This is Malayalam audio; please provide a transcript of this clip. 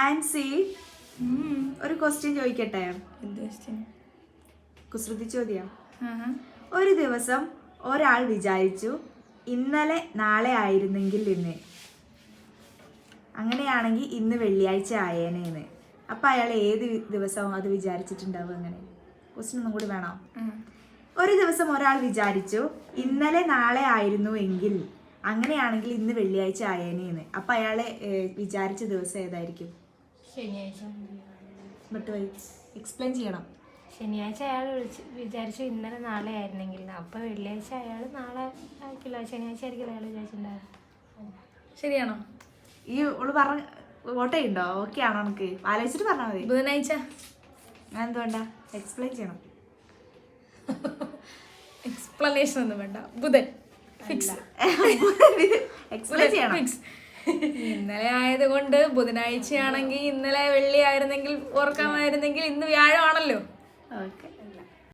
ആൻസി ഒരു ക്വസ്റ്റ്യൻ ചോദിക്കട്ടെ? കുസൃതി ചോദ്യം. ഒരു ദിവസം ഒരാൾ വിചാരിച്ചു ഇന്നലെ നാളെ ആയിരുന്നെങ്കിൽ ഇന്ന്, അങ്ങനെയാണെങ്കിൽ ഇന്ന് വെള്ളിയാഴ്ച ആയേനേന്ന്. അപ്പൊ അയാൾ ഏത് ദിവസവും അത് വിചാരിച്ചിട്ടുണ്ടാവും? അങ്ങനെ ക്വസ്റ്റ്യൻ ഒന്നും കൂടി വേണോ? ഒരു ദിവസം ഒരാൾ വിചാരിച്ചു ഇന്നലെ നാളെ ആയിരുന്നു എങ്കിൽ, അങ്ങനെയാണെങ്കിൽ ഇന്ന് വെള്ളിയാഴ്ച ആയേനേന്ന്. അപ്പൊ അയാളെ വിചാരിച്ച ദിവസം ഏതായിരിക്കും? ശനിയാഴ്ച. എക്സ്പ്ലെയിൻ ചെയ്യണം. ശനിയാഴ്ച അയാൾ വിചാരിച്ചു ഇന്നലെ നാളെ ആയിരുന്നെങ്കിൽ, അപ്പൊ വെള്ളിയാഴ്ച അയാൾ നാളെ ആയിരിക്കില്ല, ശനിയാഴ്ച ആയിരിക്കില്ല അയാൾ വിചാരിച്ചിട്ടുണ്ടാവും. ശരിയാണോ? ഈ ഓള് പറഞ്ഞ വോട്ട് ചെയ്യുന്നുണ്ടോ? ഓക്കെ ആണോ? നമുക്ക് ആലോചിച്ചിട്ട് പറഞ്ഞാൽ മതി. ബുധനാഴ്ച. എന്തുകൊണ്ടാ? എക്സ്പ്ലെയിൻ ചെയ്യണം. എക്സ്പ്ലനേഷൻ ഒന്നും വേണ്ട. ബുധൻ ഫിക്സ്. എക്സ്പ്ലെയിൻ ചെയ്യണം. ഇന്നലെ ആയതുകൊണ്ട് ബുധനാഴ്ചയാണെങ്കിൽ ഇന്നലെ വെള്ളി ആയിരുന്നെങ്കിൽ ഓർക്കാമായിരുന്നെങ്കിൽ ഇന്ന് വ്യാഴമാണല്ലോ. ഓക്കെ.